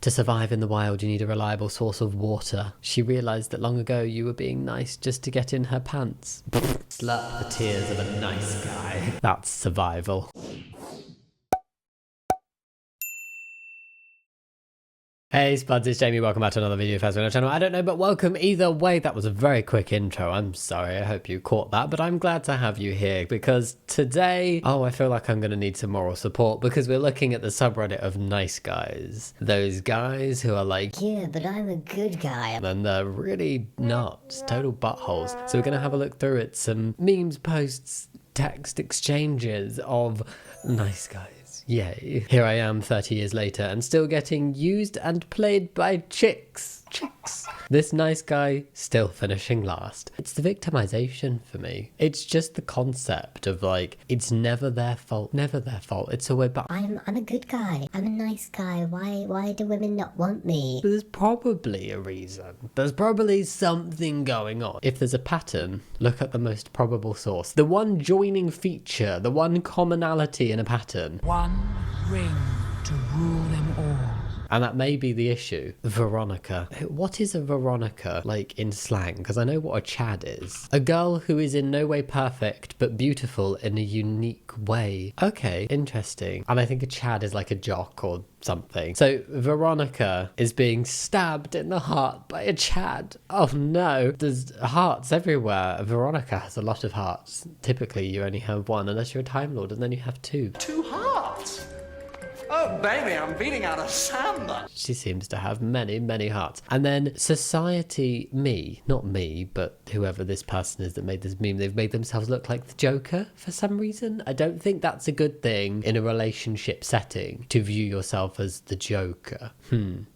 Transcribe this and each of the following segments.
To survive in the wild, you need a reliable source of water. She realised that long ago you were being nice just to get in her pants. Slurp the tears of a nice guy. That's survival. Hey Spuds, it's Jamie, welcome back to another video on our channel. I don't know, but welcome either way. That was a very quick intro. I'm sorry, I hope you caught that, but I'm glad to have you here because today, I feel like I'm going to need some moral support because we're looking at the subreddit of nice guys. Those guys who are like, yeah, but I'm a good guy. And they're really not. It's total buttholes. So we're going to have a look through it, some memes, posts, text exchanges of nice guys. Yay. Here I am 30 years later and still getting used and played by chicks. This nice guy still finishing last. It's the victimization for me. It's just the concept of like, it's never their fault. Never their fault. It's always but I'm a good guy. I'm a nice guy. Why do women not want me? There's probably a reason. There's probably something going on. If there's a pattern, look at the most probable source. The one joining feature, the one commonality in a pattern. One ring to rule them all. And that may be the issue. Veronica. What is a Veronica, like, in slang? Because I know what a Chad is. A girl who is in no way perfect, but beautiful in a unique way. Okay, interesting. And I think a Chad is like a jock or something. So Veronica is being stabbed in the heart by a Chad. Oh no. There's hearts everywhere. Veronica has a lot of hearts. Typically, you only have one, unless you're a Time Lord, and then you have two. 2 hearts? Oh, baby, I'm beating out a sand. She seems to have many, many hearts. And then society, not me, but whoever this person is that made this meme, they've made themselves look like the Joker for some reason. I don't think that's a good thing in a relationship setting, to view yourself as the Joker.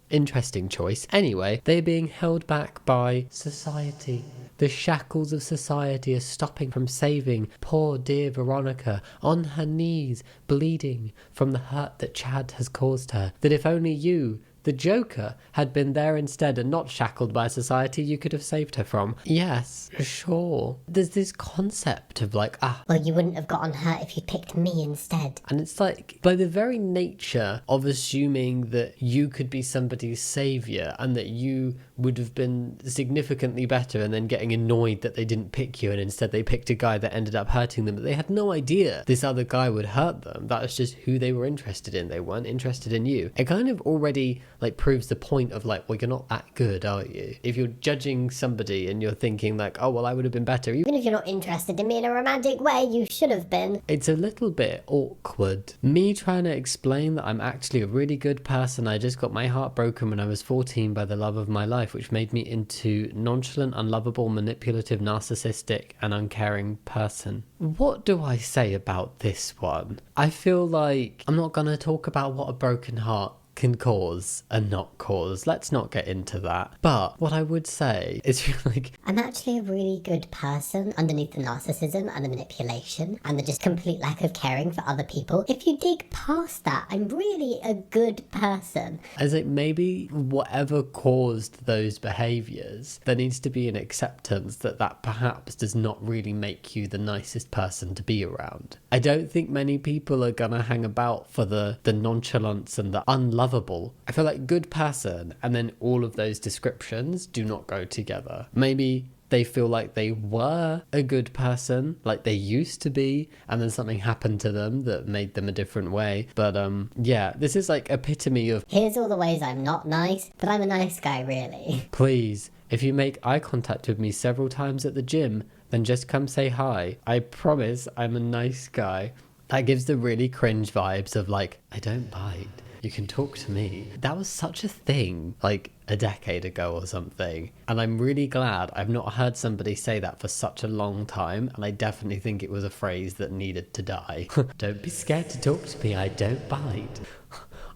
Interesting choice. Anyway, they're being held back by society. The shackles of society are stopping from saving poor dear Veronica on her knees, bleeding from the hurt that Chad has caused her. That if only you, the Joker, had been there instead and not shackled by society, you could have saved her from. Yes, sure. There's this concept of like, Well, you wouldn't have gotten hurt if you picked me instead. and it's like, by the very nature of assuming that you could be somebody's savior and that you would have been significantly better, and then getting annoyed that they didn't pick you and instead they picked a guy that ended up hurting them, but they had no idea this other guy would hurt them. That was just who they were interested in. They weren't interested in you. It kind of already like proves the point of like, well, you're not that good, are you? If you're judging somebody and you're thinking like, oh well, I would have been better, Even if you're not interested in me in a romantic way, you should have been. it's a little bit awkward. Me trying to explain that I'm actually a really good person. I just got my heart broken when I was 14 by the love of my life, which made me into nonchalant, unlovable, manipulative, narcissistic, and uncaring person. What do I say about this one? I feel like I'm not gonna talk about what a broken heart can cause and not cause. Let's not get into that. But what I would say is like, I'm actually a really good person underneath the narcissism and the manipulation and the just complete lack of caring for other people. If you dig past that, I'm really a good person. as like maybe whatever caused those behaviors, there needs to be an acceptance that that perhaps does not really make you the nicest person to be around. I don't think many people are gonna hang about for the nonchalance and the unlovable. I feel like good person and then all of those descriptions do not go together. Maybe they feel like they were a good person, like they used to be, and then something happened to them that made them a different way. But yeah, this is like epitome of, Here's all the ways I'm not nice, but I'm a nice guy, really. please, if you make eye contact with me several times at the gym, then just come say hi. I promise I'm a nice guy. That gives the really cringe vibes of like, I don't bite. You can talk to me. That was such a thing like a decade ago or something. And I'm really glad I've not heard somebody say that for such a long time. And I definitely think it was a phrase that needed to die. Don't be scared to talk to me. I don't bite.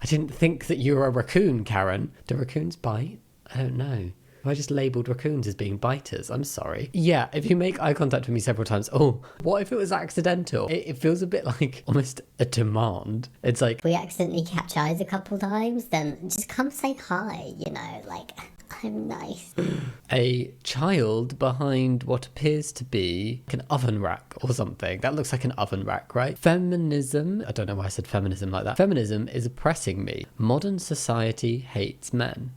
I didn't think that you were a raccoon, Karen. Do raccoons bite? I don't know. I just labelled raccoons as being biters. I'm sorry. Yeah, if you make eye contact with me several times, what if it was accidental? It feels a bit like almost a demand. It's like, If we accidentally catch eyes a couple times, then just come say hi, you know, like, I'm nice. A child behind what appears to be an oven rack or something. That looks like an oven rack, right? Feminism. I don't know why I said feminism like that. Feminism is oppressing me. Modern society hates men.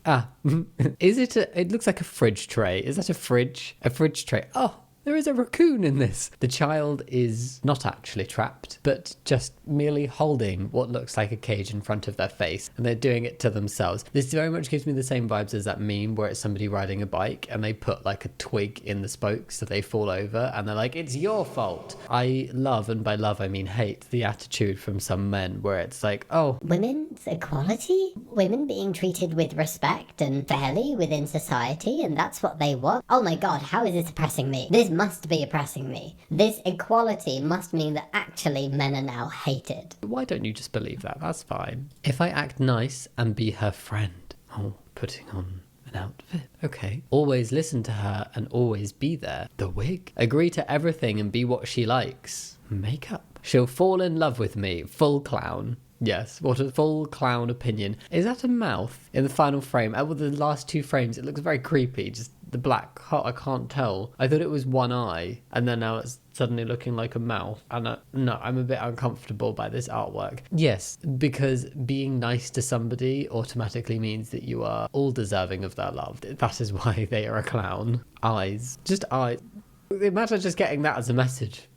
Is it it looks like a fridge tray. Is that a fridge? A fridge tray. Oh, there is a raccoon in this. The child is not actually trapped, but just merely holding what looks like a cage in front of their face, and they're doing it to themselves. This very much gives me the same vibes as that meme where it's somebody riding a bike and they put like a twig in the spokes so they fall over and they're like, it's your fault. I love, and by love I mean hate, the attitude from some men where it's like, oh, Women's equality? Women being treated with respect and fairly within society, and that's what they want? Oh my god, how is this oppressing me? This must be oppressing me. This equality must mean that actually men are now hated. why don't you just believe that? That's fine. If I act nice and be her friend. Oh, putting on an outfit. Okay. Always listen to her and always be there. The wig. Agree to everything and be what she likes. Makeup. She'll fall in love with me. Full clown. Yes, what a full clown opinion. Is that a mouth in the final frame? Well, the last two frames, it looks very creepy. Just the black hot, I can't tell. I thought it was one eye, and then now it's suddenly looking like a mouth. And no, I'm a bit uncomfortable by this artwork. Yes, because being nice to somebody automatically means that you are all deserving of their love. That is why they are a clown. Eyes. Just eyes. Imagine just getting that as a message.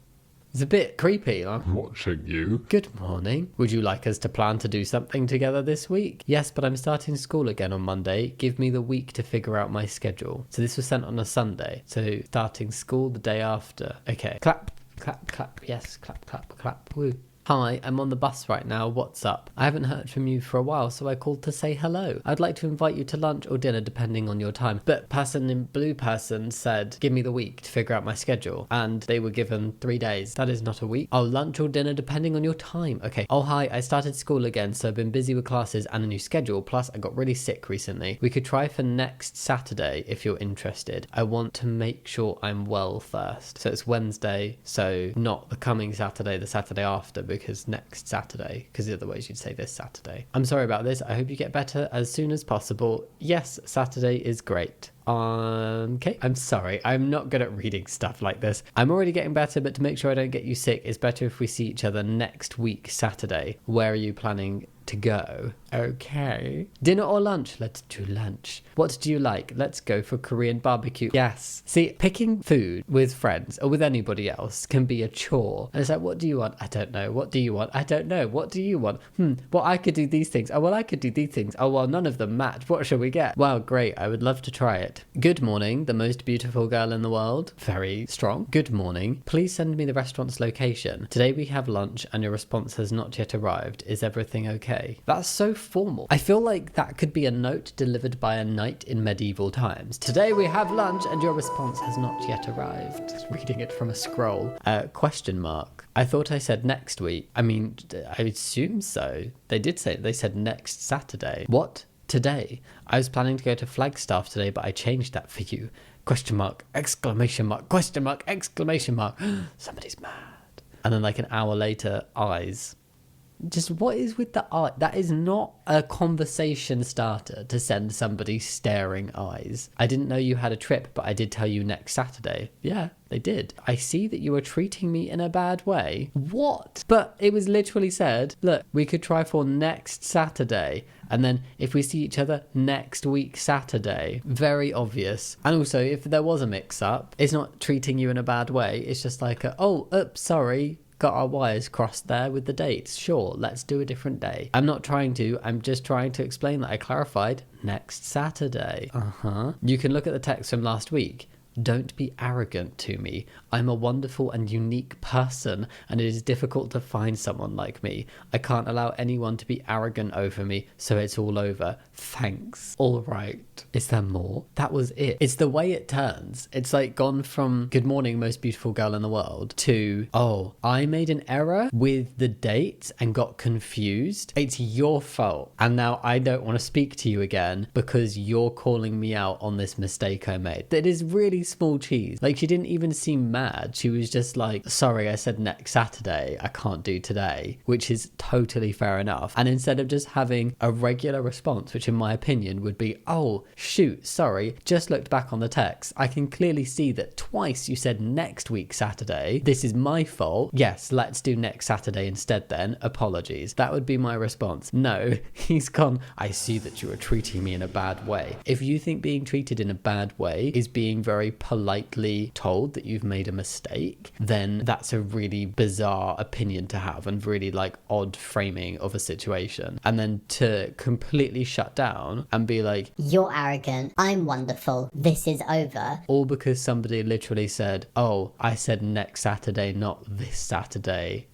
It's a bit creepy. I'm watching you. Good morning. Would you like us to plan to do something together this week? Yes, but I'm starting school again on Monday. Give me the week to figure out my schedule. So this was sent on a Sunday. So starting school the day after. Okay. Clap, clap, clap. Yes, clap, clap, clap. Woo. Hi, I'm on the bus right now. What's up? I haven't heard from you for a while, so I called to say hello. I'd like to invite you to lunch or dinner depending on your time. But person in blue person said, give me the week to figure out my schedule. And they were given 3 days. That is not a week. Oh, lunch or dinner depending on your time. Okay. Oh, hi, I started school again, so I've been busy with classes and a new schedule. Plus, I got really sick recently. We could try for next Saturday if you're interested. I want to make sure I'm well first. So it's Wednesday, so not the coming Saturday, the Saturday after, because next Saturday, because otherwise you'd say this Saturday. I'm sorry about this. I hope you get better as soon as possible. Yes, Saturday is great. Okay, I'm sorry. I'm not good at reading stuff like this. I'm already getting better, but to make sure I don't get you sick, it's better if we see each other next week, Saturday. Where are you planning to go? Okay. Dinner or lunch? Let's do lunch. What do you like? Let's go for Korean barbecue. Yes. See, picking food with friends or with anybody else can be a chore. And it's like, what do you want? I don't know. What do you want? I don't know. What do you want? Well, I could do these things. Oh, well, I could do these things. Oh, well, none of them match. What shall we get? Wow, great. I would love to try it. Good morning, the most beautiful girl in the world. Very strong. Good morning. Please send me the restaurant's location. Today we have lunch and your response has not yet arrived. Is everything okay? That's so formal. I feel like that could be a note delivered by a knight in medieval times. Today we have lunch and your response has not yet arrived. Just reading it from a scroll. Question mark. I thought I said next week. I mean, I assume so. They said next Saturday. What? Today. I was planning to go to Flagstaff today, but I changed that for you. Question mark, exclamation mark, question mark, exclamation mark. Somebody's mad. And then like an hour later, eyes. Just what is with the eye? That is not a conversation starter to send somebody staring eyes. I didn't know you had a trip, but I did tell you next Saturday. Yeah, they did. I see that you are treating me in a bad way. What? But it was literally said, look, we could try for next Saturday. And then if we see each other next week, Saturday. Very obvious. And also, if there was a mix-up, it's not treating you in a bad way. It's just like, oops, sorry. Got our wires crossed there with the dates. Sure, let's do a different day. I'm just trying to explain that I clarified next Saturday. You can look at the text from last week. Don't be arrogant to me. I'm a wonderful and unique person, and it is difficult to find someone like me. I can't allow anyone to be arrogant over me, so it's all over. Thanks. All right. Is there more? That was it. It's the way it turns. It's like gone from good morning, most beautiful girl in the world to, oh, I made an error with the dates and got confused. It's your fault. And now I don't want to speak to you again because you're calling me out on this mistake I made. That is really small cheese. Like, she didn't even seem mad. She was just like, sorry, I said next Saturday, I can't do today, which is totally fair enough. And instead of just having a regular response, which in my opinion would be, oh, shoot, sorry, just looked back on the text. I can clearly see that twice you said next week Saturday. This is my fault. Yes, let's do next Saturday instead then. Apologies. That would be my response. No, he's gone, I see that you are treating me in a bad way. If you think being treated in a bad way is being very politely told that you've made a mistake, then that's a really bizarre opinion to have and really like odd framing of a situation. And then to completely shut down and be like, you're arrogant, I'm wonderful, this is over. all because somebody literally said, oh, I said next Saturday, not this Saturday.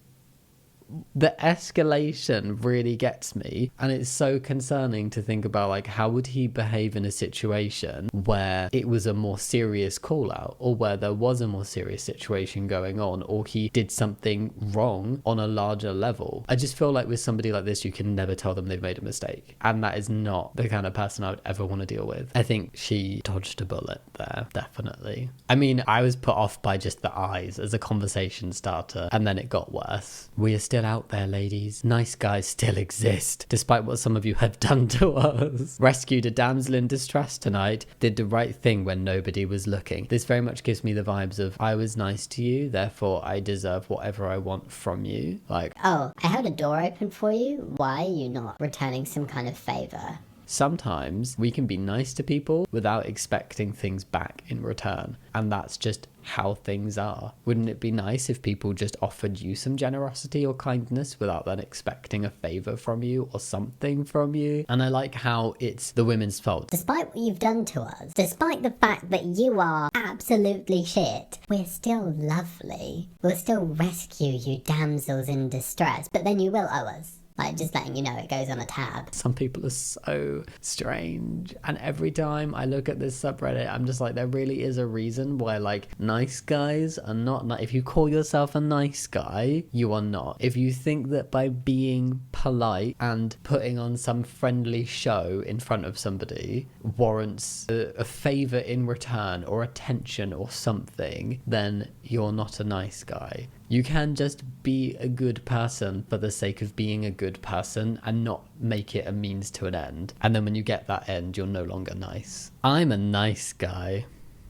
The escalation really gets me, and it's so concerning to think about, like, how would he behave in a situation where it was a more serious call out, or where there was a more serious situation going on, or he did something wrong on a larger level. I just feel like with somebody like this, you can never tell them they've made a mistake, and that is not the kind of person I would ever want to deal with. I think she dodged a bullet there, definitely. I mean, I was put off by just the eyes as a conversation starter, and then it got worse. We are still out there, ladies. Nice guys still exist, despite what some of you have done to us. Rescued a damsel in distress tonight, did the right thing when nobody was looking. This very much gives me the vibes of, I was nice to you, therefore I deserve whatever I want from you. Like, Oh, I held a door open for you? Why are you not returning some kind of favor? sometimes we can be nice to people without expecting things back in return. And that's just how things are. Wouldn't it be nice if people just offered you some generosity or kindness without then expecting a favor from you or something from you? And I like how it's the women's fault. Despite what you've done to us, despite the fact that you are absolutely shit, we're still lovely. We'll still rescue you damsels in distress, but then you will owe us. Like, just letting you know, it goes on a tab. Some people are so strange. And every time I look at this subreddit, I'm just like, there really is a reason why, like, nice guys are not nice. If you call yourself a nice guy, you are not. If you think that by being polite and putting on some friendly show in front of somebody warrants a favor in return or attention or something, then you're not a nice guy. You can just be a good person for the sake of being a good person and not make it a means to an end. And then when you get that end, you're no longer nice. I'm a nice guy.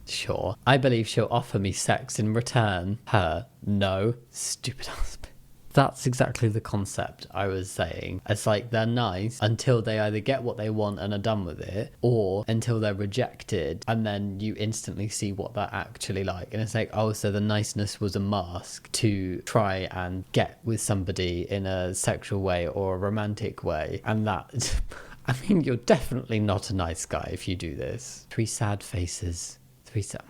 Sure. I believe she'll offer me sex in return. Her? No. Stupid ass. That's exactly the concept I was saying. It's like they're nice until they either get what they want and are done with it, or until they're rejected, and then you instantly see what they're actually like. And it's like, oh, so the niceness was a mask to try and get with somebody in a sexual way or a romantic way. And that, I mean, you're definitely not a nice guy if you do this. 3 sad faces. 3 sad,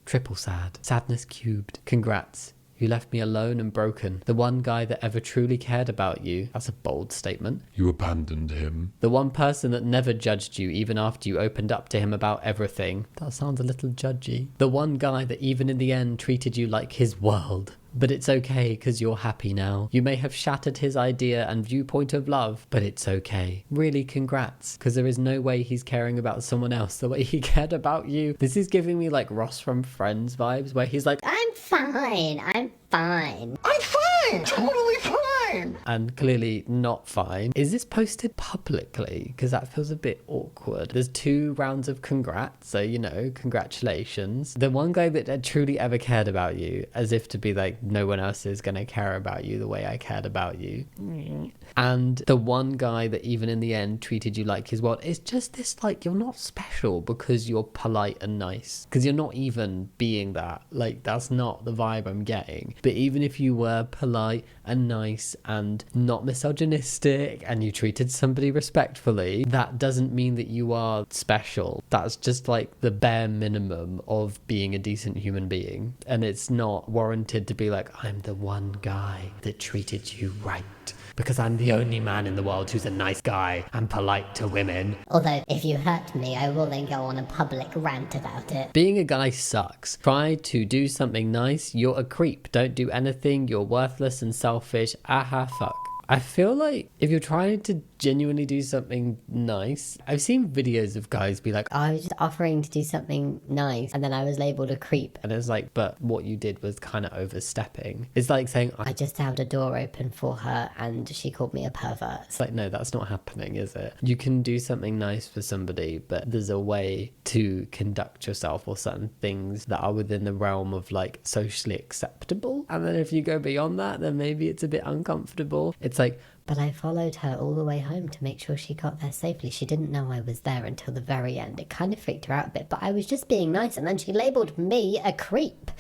triple sad. Sadness cubed. Congrats. You left me alone and broken. The one guy that ever truly cared about you. That's a bold statement. You abandoned him. The one person that never judged you even after you opened up to him about everything. That sounds a little judgy. The one guy that even in the end treated you like his world. But it's okay because you're happy now. You may have shattered his idea and viewpoint of love, but it's okay. Really, congrats, because there is no way he's caring about someone else the way he cared about you. This is giving me like Ross from Friends vibes, where he's like, I'm fine. I'm fine! Totally fine! and clearly not fine. Is this posted publicly? Because that feels a bit awkward. There's 2 rounds of congrats, so, you know, congratulations. The one guy that had truly ever cared about you, as if to be like, no one else is going to care about you the way I cared about you. And the one guy that even in the end treated you like his world. It's just this, like, you're not special because you're polite and nice. Because you're not even being that. Like, that's not the vibe I'm getting. But even if you were polite and nice and not misogynistic and you treated somebody respectfully, that doesn't mean that you are special. That's just like the bare minimum of being a decent human being. And it's not warranted to be like, I'm the one guy that treated you right, because I'm the only man in the world who's a nice guy and polite to women. Although, if you hurt me, I will then go on a public rant about it. Being a guy sucks. Try to do something nice, you're a creep. Don't do anything, you're worthless and selfish. Aha, fuck. I feel like if you're trying to genuinely do something nice, I've seen videos of guys be like, I was just offering to do something nice, and then I was labelled a creep. and it's like, but what you did was kind of overstepping. It's like saying, I just held a door open for her and she called me a pervert. it's like, no, that's not happening, is it? You can do something nice for somebody, but there's a way to conduct yourself or certain things that are within the realm of like socially acceptable. And then if you go beyond that, then maybe it's a bit uncomfortable. It's like, But I followed her all the way home to make sure she got there safely. She didn't know I was there until the very end. It kind of freaked her out a bit, but I was just being nice, and then she labelled me a creep.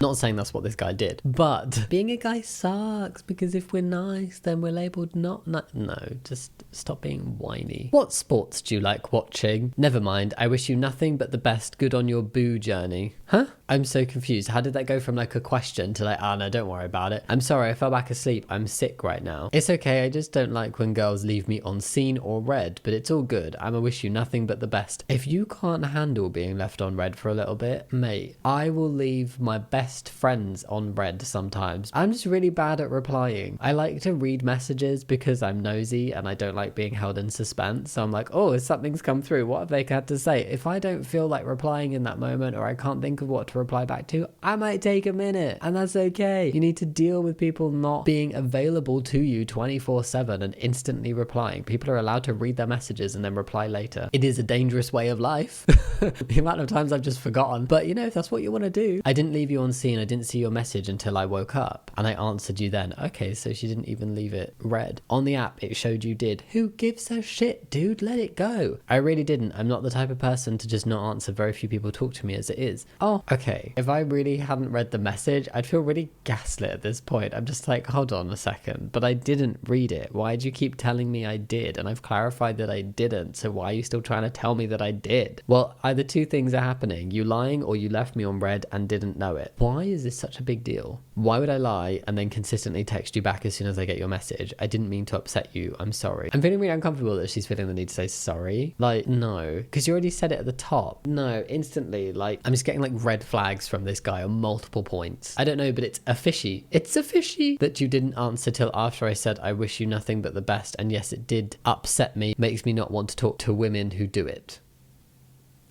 not saying that's what this guy did, but being a guy sucks, because if we're nice, then we're labelled not no, just stop being whiny. What sports do you like watching? Never mind, I wish you nothing but the best. Good on your boo journey. Huh? I'm so confused. How did that go from like a question to like, oh no, don't worry about it. I'm sorry, I fell back asleep. I'm sick right now. It's okay, I just don't like when girls leave me on scene or red, but it's all good. I'ma wish you nothing but the best. If you can't handle being left on red for a little bit, mate, I will leave my best friends on red sometimes. I'm just really bad at replying. I like to read messages because I'm nosy and I don't like being held in suspense. So I'm like, oh, something's come through. What have they had to say? If I don't feel like replying in that moment, or I can't think of what to reply back to, I might take a minute, and that's okay. You need to deal with people not being available to you 24/7 and instantly replying. People are allowed to read their messages and then reply later. It is a dangerous way of life. The amount of times I've just forgotten. But you know, if that's what you want to do. I didn't leave you on scene. I didn't see your message until I woke up, and I answered you then. Okay, so she didn't even leave it red. On the app, it showed you did. Who gives a shit, dude? Let it go. I really didn't. I'm not the type of person to just not answer. Very few people talk to me as it is. Oh, okay. If I really hadn't read the message, I'd feel really gaslit at this point. I'm just like, hold on a second. But I didn't read it. Why do you keep telling me I did? And I've clarified that I didn't. So why are you still trying to tell me that I did? Well, either two things are happening. You lying, or you left me on red and didn't know it. Why is this such a big deal? Why would I lie and then consistently text you back as soon as I get your message? I didn't mean to upset you. I'm sorry. I'm feeling really uncomfortable that she's feeling the need to say sorry. Like, no. Because you already said it at the top. No, instantly. Like, I'm just getting like red flags from this guy on multiple points. I don't know, but it's a fishy. It's a fishy that you didn't answer till after I said I wish you nothing but the best. And yes, it did upset me. Makes me not want to talk to women who do it.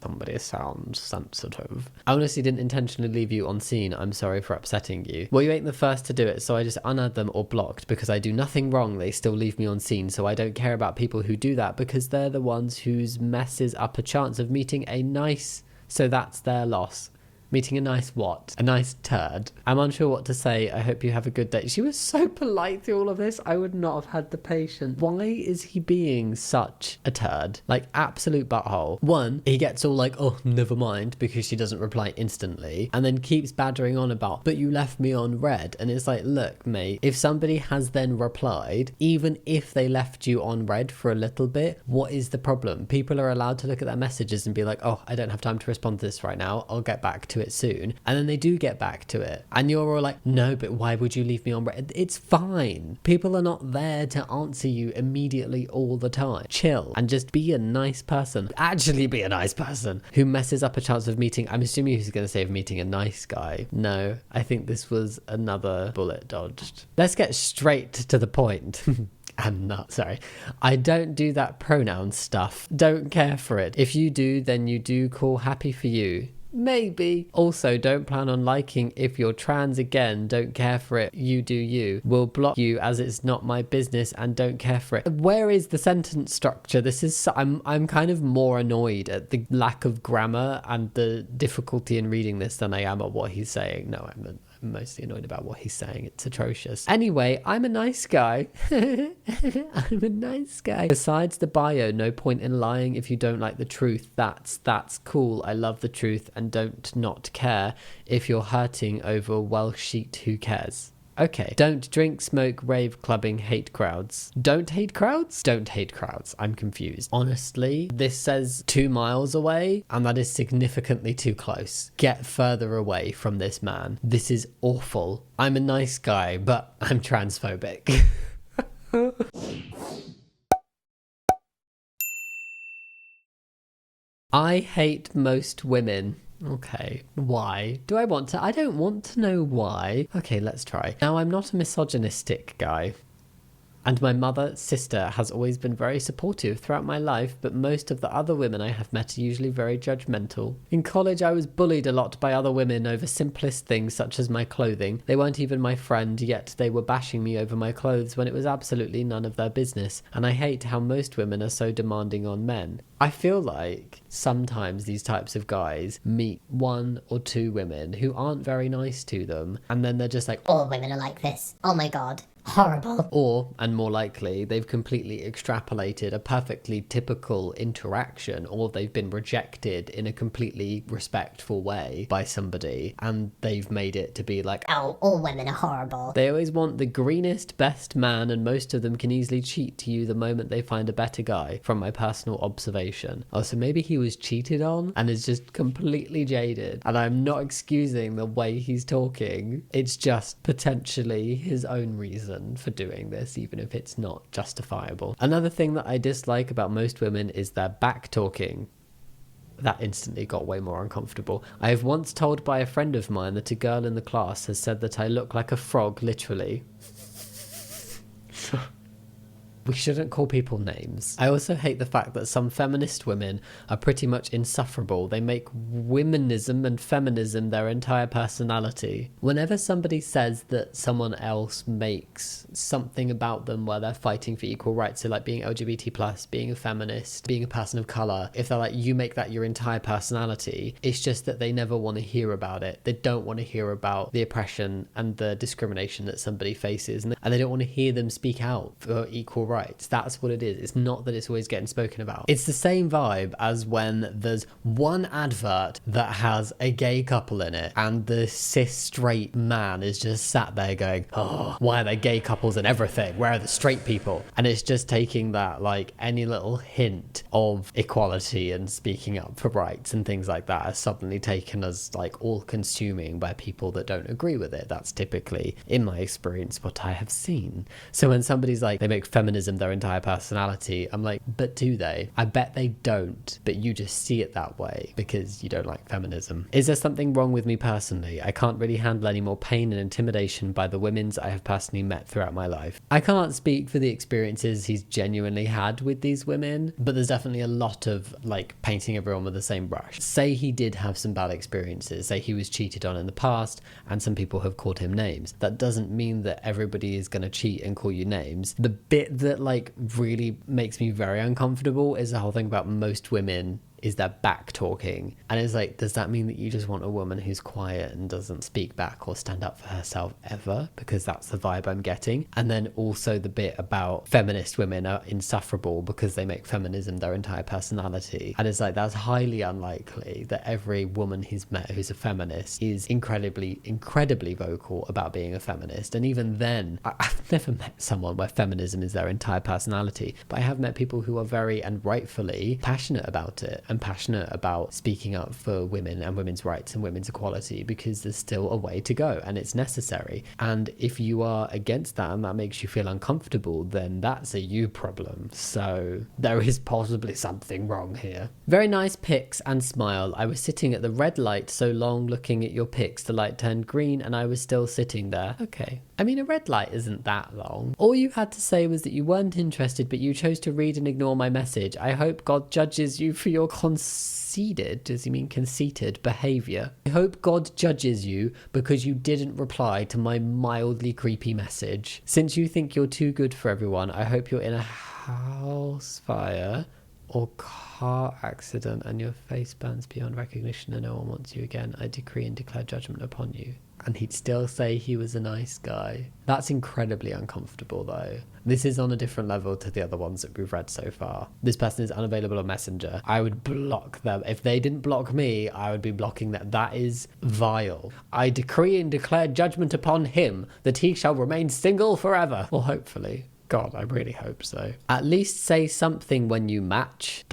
Somebody sounds sensitive. I honestly didn't intentionally leave you on scene. I'm sorry for upsetting you. Well, you ain't the first to do it, so I just unadd them or blocked because I do nothing wrong. They still leave me on scene, so I don't care about people who do that because they're the ones whose messes up a chance of meeting a nice... So that's their loss. Meeting a nice what? A nice turd. I'm unsure what to say. I hope you have a good day. She was so polite through all of this. I would not have had the patience. Why is he being such a turd? Like, absolute butthole. One, he gets all like, oh, never mind, because she doesn't reply instantly, and then keeps badgering on about, but you left me on red. And it's like, look, mate, if somebody has then replied, even if they left you on red for a little bit, what is the problem? People are allowed to look at their messages and be like, oh, I don't have time to respond to this right now. I'll get back to it soon. And then they do get back to it, and you're all like, no, but why would you leave me on red? It's fine. People are not there to answer you immediately all the time. Chill and just be a nice person. Actually be a nice person who messes up a chance of meeting. I'm assuming he's going to say of meeting a nice guy. No, I think this was another bullet dodged. Let's get straight to the point. I'm not, sorry. I don't do that pronoun stuff. Don't care for it. If you do, then you do. Cool, happy for you. Maybe. Also, don't plan on liking if you're trans again. Don't care for it. You do you. Will block you as it's not my business and don't care for it. Where is the sentence structure? This is... I'm kind of more annoyed at the lack of grammar and the difficulty in reading this than I am at what he's saying. No, I'm mostly annoyed about what he's saying. It's atrocious. Anyway, I'm a nice guy. I'm a nice guy. Besides the bio, no point in lying if you don't like the truth. That's cool. I love the truth and don't not care. If you're hurting over a Welsh sheet, who cares? Okay. Don't drink, smoke, rave, clubbing, hate crowds. Don't hate crowds? Don't hate crowds. I'm confused. Honestly, this says 2 miles away, and that is significantly too close. Get further away from this man. This is awful. I'm a nice guy, but I'm transphobic. I hate most women. Okay, why? Do I want to? I don't want to know why. Okay, let's try. Now, I'm not a misogynistic guy. And my sister has always been very supportive throughout my life, but most of the other women I have met are usually very judgmental. In college, I was bullied a lot by other women over simplest things such as my clothing. They weren't even my friend, yet they were bashing me over my clothes when it was absolutely none of their business. And I hate how most women are so demanding on men. I feel like sometimes these types of guys meet 1 or 2 women who aren't very nice to them, and then they're just like, all women are like this. Oh my god. Horrible. or, and more likely, they've completely extrapolated a perfectly typical interaction, or they've been rejected in a completely respectful way by somebody, and they've made it to be like, Oh, all women are horrible. they always want the greenest, best man, and most of them can easily cheat to you the moment they find a better guy, from my personal observation. Oh, so maybe he was cheated on and is just completely jaded, and I'm not excusing the way he's talking. It's just potentially his own reason for doing this, even if it's not justifiable. Another thing that I dislike about most women is their back talking. That instantly got way more uncomfortable. I have once told by a friend of mine that a girl in the class has said that I look like a frog, literally. We shouldn't call people names. I also hate the fact that some feminist women are pretty much insufferable. They make womenism and feminism their entire personality. Whenever somebody says that someone else makes something about them where they're fighting for equal rights, so like being LGBT+, being a feminist, being a person of colour, if they're like, you make that your entire personality, it's just that they never want to hear about it. They don't want to hear about the oppression and the discrimination that somebody faces, and they don't want to hear them speak out for equal rights. That's what it is. It's not that it's always getting spoken about. It's the same vibe as when there's one advert that has a gay couple in it and the cis straight man is just sat there going, oh, why are there gay couples and everything? Where are the straight people? And it's just taking that, like, any little hint of equality and speaking up for rights and things like that is suddenly taken as like all consuming by people that don't agree with it. That's typically, in my experience, what I have seen. So when somebody's like, they make feminism their entire personality, I'm like, but do they? I bet they don't, but you just see it that way because you don't like feminism. Is there something wrong with me personally? I can't really handle any more pain and intimidation by the women's I have personally met throughout my life. I can't speak for the experiences he's genuinely had with these women, but there's definitely a lot of like painting everyone with the same brush. Say he did have some bad experiences, say he was cheated on in the past and some people have called him names. That doesn't mean that everybody is going to cheat and call you names. The bit that like really makes me very uncomfortable is the whole thing about most women is their back talking. And it's like, does that mean that you just want a woman who's quiet and doesn't speak back or stand up for herself ever? Because that's the vibe I'm getting. And then also the bit about feminist women are insufferable because they make feminism their entire personality. And it's like, that's highly unlikely that every woman he's met who's a feminist is incredibly vocal about being a feminist. And even then, I've never met someone where feminism is their entire personality, but I have met people who are very and rightfully passionate about it and passionate about speaking up for women and women's rights and women's equality, because there's still a way to go and it's necessary. And if you are against that and that makes you feel uncomfortable, then that's a you problem. So there is possibly something wrong here. Very nice pics and smile. I was sitting at the red light so long looking at your pics, the light turned green and I was still sitting there. Okay. I mean, a red light isn't that long. All you had to say was that you weren't interested, but you chose to read and ignore my message. I hope God judges you for your conceited, does he mean conceited, behaviour? I hope God judges you because you didn't reply to my mildly creepy message. Since you think you're too good for everyone, I hope you're in a house fire or car accident and your face burns beyond recognition and no one wants you again. I decree and declare judgment upon you. And he'd still say he was a nice guy. That's incredibly uncomfortable though. This is on a different level to the other ones that we've read so far. This person is unavailable on Messenger. I would block them. If they didn't block me, I would be blocking them. That is vile. I decree and declare judgment upon him that he shall remain single forever. Well, hopefully. God, I really hope so. At least say something when you match... ...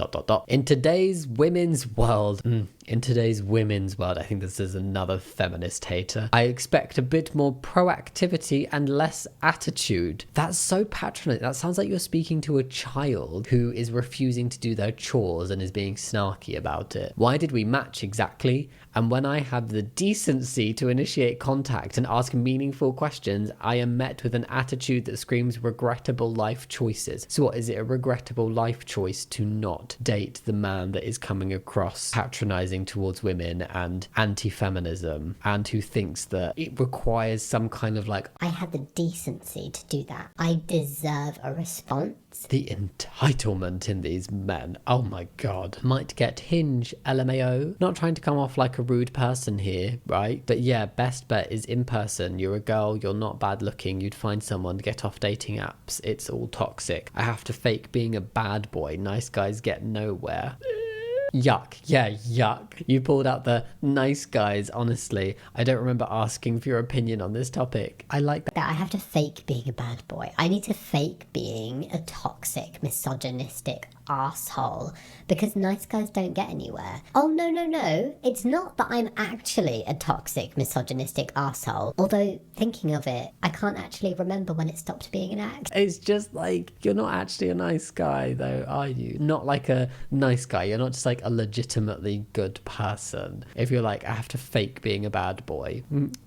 In today's women's world... In today's women's world, I think this is another feminist hater, I expect a bit more proactivity and less attitude. That's so patronizing. That sounds like you're speaking to a child who is refusing to do their chores and is being snarky about it. Why did we match exactly? And when I have the decency to initiate contact and ask meaningful questions, I am met with an attitude that screams regret regrettable life choices. So what, is it a regrettable life choice to not date the man that is coming across patronizing towards women and anti-feminism, and who thinks that it requires some kind of like, I had the decency to do that. I deserve a response. the entitlement in these men. Oh my god. Might get Hinge, LMAO. Not trying to come off like a rude person here, right? But yeah, best bet is in person. You're a girl, you're not bad looking, you'd find someone, get off dating apps. It's all toxic. I have to fake being a bad boy. Nice guys get nowhere. Yuck. Yeah, yuck. You pulled out the nice guys, honestly. I don't remember asking for your opinion on this topic. I like that. That I have to fake being a bad boy. I need to fake being a toxic, misogynistic asshole because nice guys don't get anywhere. Oh, no. It's not that I'm actually a toxic, misogynistic asshole. Although, thinking of it, I can't actually remember when it stopped being an act. It's just like, you're not actually a nice guy though, are you? Not like a nice guy. You're not just like a legitimately good person. If you're like, I have to fake being a bad boy.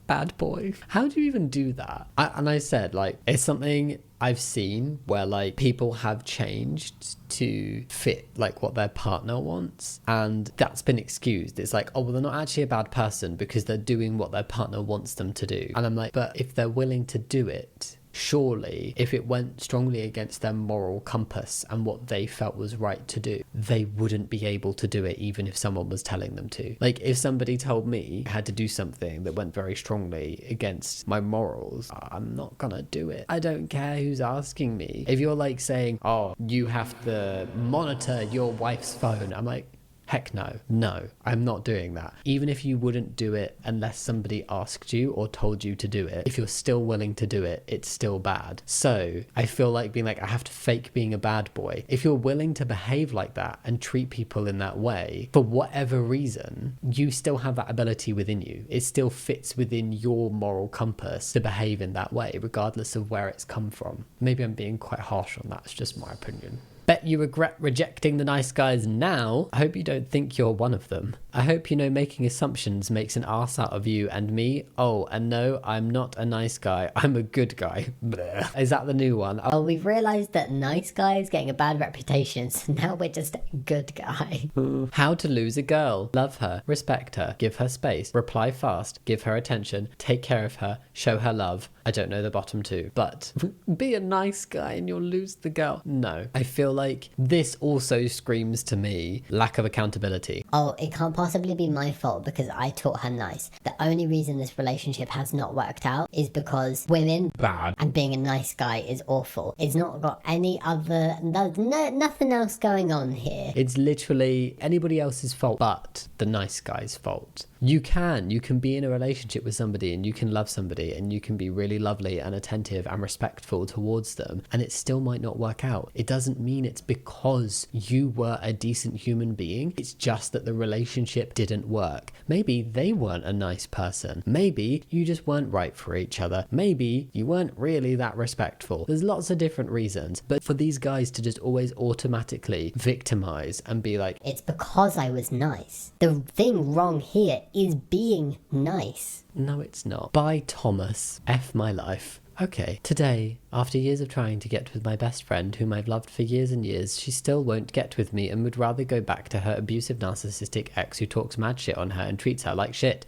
Bad boy. How do you even do that? I said, like, it's something I've seen where like people have changed to fit like what their partner wants, and that's been excused. It's like, oh well, they're not actually a bad person because they're doing what their partner wants them to do. And I'm like, but if they're willing to do it, surely if it went strongly against their moral compass and what they felt was right to do, they wouldn't be able to do it even if someone was telling them to. Like, if somebody told me I had to do something that went very strongly against my morals, I'm not gonna do it. I don't care who's asking me. If you're like saying, oh, you have to monitor your wife's phone, I'm like, heck no, I'm not doing that. Even if you wouldn't do it unless somebody asked you or told you to do it, if you're still willing to do it, it's still bad. So I feel like being like, I have to fake being a bad boy. If you're willing to behave like that and treat people in that way, for whatever reason, you still have that ability within you. It still fits within your moral compass to behave in that way, regardless of where it's come from. Maybe I'm being quite harsh on that. It's just my opinion. Bet you regret rejecting the nice guys now. I hope you don't think you're one of them. I hope you know making assumptions makes an ass out of you and me. Oh, and no, I'm not a nice guy. I'm a good guy. Blech. Is that the new one? Oh, we've realised that nice guy is getting a bad reputation, so now we're just a good guy. How to lose a girl. Love her, respect her, give her space, reply fast, give her attention, take care of her, show her love. I don't know the bottom two, but be a nice guy and you'll lose the girl. No, I feel like this also screams to me lack of accountability. Oh, it can't possibly be my fault because I taught her nice. The only reason this relationship has not worked out is because women bad and being a nice guy is awful. It's not got any other, nothing else going on here. It's literally anybody else's fault but the nice guy's fault. You can be in a relationship with somebody and you can love somebody and you can be really lovely and attentive and respectful towards them, and it still might not work out. It doesn't mean it's because you were a decent human being. It's just that the relationship didn't work. Maybe they weren't a nice person. Maybe you just weren't right for each other. Maybe you weren't really that respectful. There's lots of different reasons, but for these guys to just always automatically victimize and be like, it's because I was nice. The thing wrong here is being nice. No, it's not. Bye, Thomas. F my life. Okay, today, after years of trying to get with my best friend, whom I've loved for years and years, she still won't get with me and would rather go back to her abusive narcissistic ex who talks mad shit on her and treats her like shit.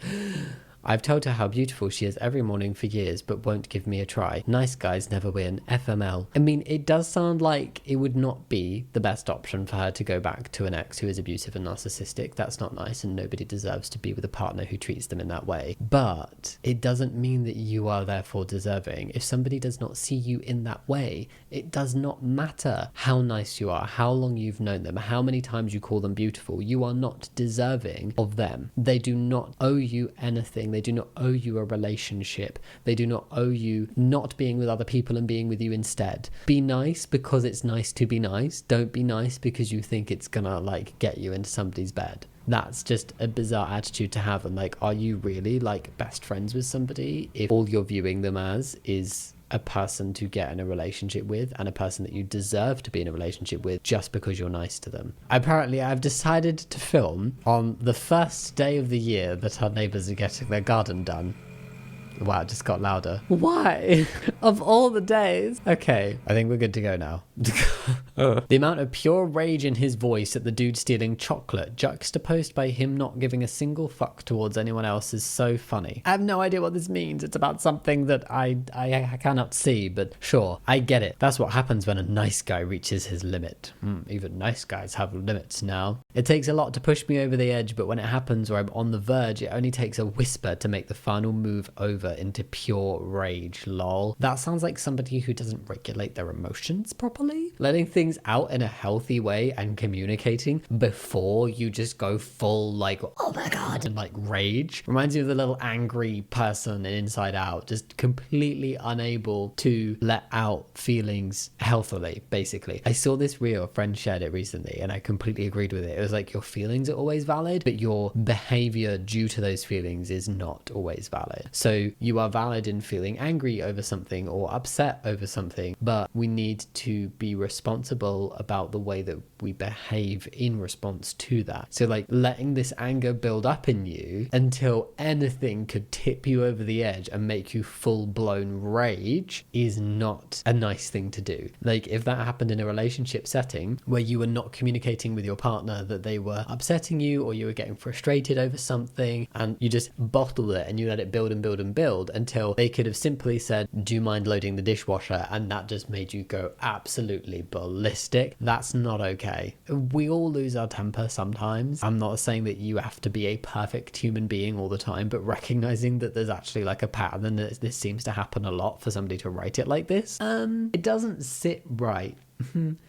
I've told her how beautiful she is every morning for years, but won't give me a try. Nice guys never win. FML. I mean, it does sound like it would not be the best option for her to go back to an ex who is abusive and narcissistic. That's not nice, and nobody deserves to be with a partner who treats them in that way. But it doesn't mean that you are therefore deserving. If somebody does not see you in that way, it does not matter how nice you are, how long you've known them, how many times you call them beautiful. You are not deserving of them. They do not owe you anything. They do not owe you a relationship. They do not owe you not being with other people and being with you instead. Be nice because it's nice to be nice. Don't be nice because you think it's gonna like get you into somebody's bed. That's just a bizarre attitude to have. And like, are you really like best friends with somebody if all you're viewing them as is a person to get in a relationship with and a person that you deserve to be in a relationship with just because you're nice to them? Apparently, I've decided to film on the first day of the year that our neighbours are getting their garden done. Wow, it just got louder. Why? Of all the days. Okay, I think we're good to go now. The amount of pure rage in his voice at the dude stealing chocolate, juxtaposed by him not giving a single fuck towards anyone else, is so funny. I have no idea what this means. It's about something that I cannot see, but sure, I get it. That's what happens when a nice guy reaches his limit. Even nice guys have limits now. It takes a lot to push me over the edge, but when it happens or I'm on the verge, it only takes a whisper to make the final move over into pure rage. Lol. That sounds like somebody who doesn't regulate their emotions properly. Letting things out in a healthy way and communicating before you just go full like, oh my god, and like rage. Reminds me of the little angry person in Inside Out, just completely unable to let out feelings healthily, basically. I saw this reel, a friend shared it recently, and I completely agreed with it. It was like, your feelings are always valid, but your behavior due to those feelings is not always valid. So you are valid in feeling angry over something or upset over something, but we need to be responsible about the way that we behave in response to that. So like letting this anger build up in you until anything could tip you over the edge and make you full-blown rage is not a nice thing to do. Like if that happened in a relationship setting where you were not communicating with your partner that they were upsetting you or you were getting frustrated over something, and you just bottled it and you let it build and build and build until they could have simply said, do you mind loading the dishwasher? And that just made you go absolutely ballistic. That's not okay. We all lose our temper sometimes. I'm not saying that you have to be a perfect human being all the time, but recognizing that there's actually like a pattern and that this seems to happen a lot for somebody to write it like this, it doesn't sit right.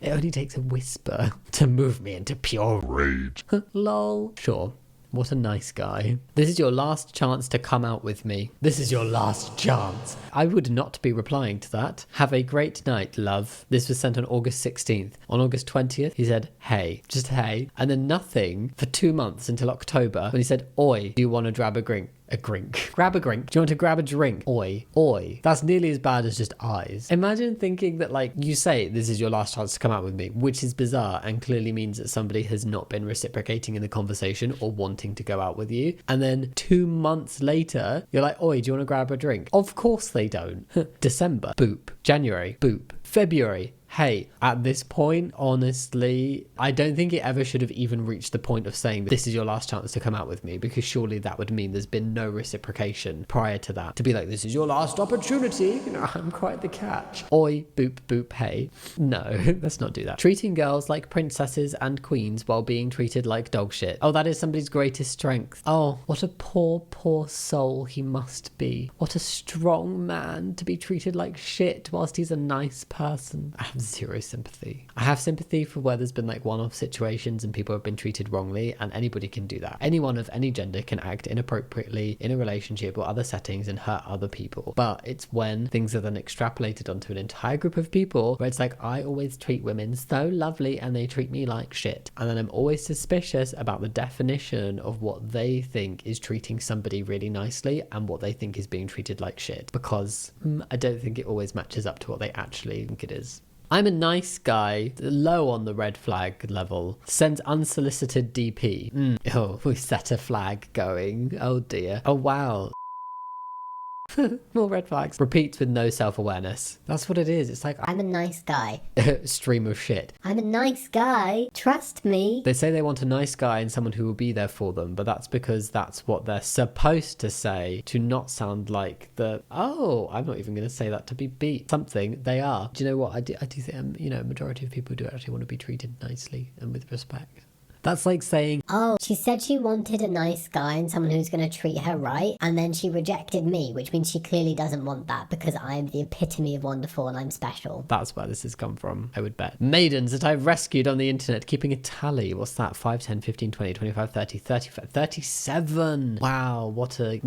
It only takes a whisper to move me into pure rage. Lol. Sure. What a nice guy. This is your last chance to come out with me. This is your last chance. I would not be replying to that. Have a great night, love. This was sent on August 16th. On August 20th, he said, hey. Just hey. And then nothing for 2 months until October when he said, oi, do you want to grab a drink? A drink. Grab a drink. Do you want to grab a drink? Oi. Oi. That's nearly as bad as just eyes. Imagine thinking that like you say this is your last chance to come out with me, which is bizarre and clearly means that somebody has not been reciprocating in the conversation or wanting to go out with you. And then 2 months later, you're like, oi, do you want to grab a drink? Of course they don't. December. Boop. January. Boop. February. Hey, at this point, honestly, I don't think it ever should have even reached the point of saying this is your last chance to come out with me, because surely that would mean there's been no reciprocation prior to that. To be like, this is your last opportunity. You know, I'm quite the catch. Oi, boop, boop, hey. No, let's not do that. Treating girls like princesses and queens while being treated like dog shit. Oh, that is somebody's greatest strength. Oh, what a poor, poor soul he must be. What a strong man to be treated like shit whilst he's a nice person. I have zero sympathy. I have sympathy for where there's been like one-off situations and people have been treated wrongly, and anybody can do that. Anyone of any gender can act inappropriately in a relationship or other settings and hurt other people. But it's when things are then extrapolated onto an entire group of people where it's like, I always treat women so lovely and they treat me like shit. And then I'm always suspicious about the definition of what they think is treating somebody really nicely and what they think is being treated like shit, because I don't think it always matches up to what they actually think it is. I'm a nice guy, low on the red flag level. Sends unsolicited DP. Oh, we set a flag going. Oh dear. Oh wow. More red flags. Repeats with no self-awareness. That's what it is. It's like, I'm a nice guy. Stream of shit. I'm a nice guy. Trust me. They say they want a nice guy and someone who will be there for them, but that's because that's what they're supposed to say to not sound like I'm not even going to say that to be beat. Something they are. Do you know what? I do think, a majority of people do actually want to be treated nicely and with respect. That's like saying, oh, she said she wanted a nice guy and someone who's going to treat her right, and then she rejected me, which means she clearly doesn't want that because I'm the epitome of wonderful and I'm special. That's where this has come from, I would bet. Maidens that I've rescued on the internet, keeping a tally. What's that? 5, 10, 15, 20, 25, 30, 35, 37. Wow, what a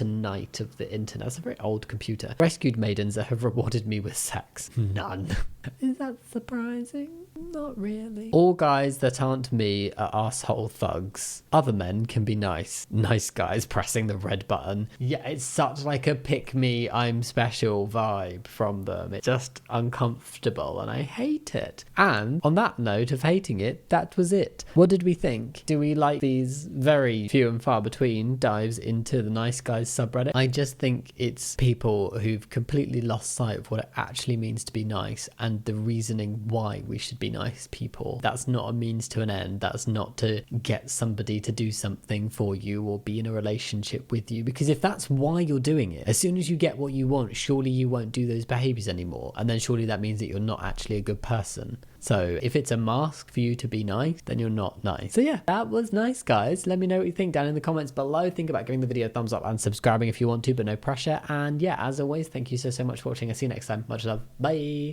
night of the internet. That's a very old computer. Rescued maidens that have rewarded me with sex. None. Is that surprising? Not really. All guys that aren't me are asshole thugs. Other men can be nice. Nice guys pressing the red button. Yeah, it's such like a pick me, I'm special vibe from them. It's just uncomfortable and I hate it. And on that note of hating it, that was it. What did we think? Do we like these very few and far between dives into the nice guys subreddit? I just think it's people who've completely lost sight of what it actually means to be nice and the reasoning why we should be nice people. That's not a means to an end. That's not to get somebody to do something for you or be in a relationship with you, because if that's why you're doing it, as soon as you get what you want, surely you won't do those behaviors anymore, and then surely that means that you're not actually a good person. So if it's a mask for you to be nice, then you're not nice. So yeah, that was nice, guys. Let me know what you think down in the comments below. Think about giving the video a thumbs up and subscribing if you want to, but no pressure. And yeah, as always, thank you so much for watching. I'll see you next time. Much love. Bye.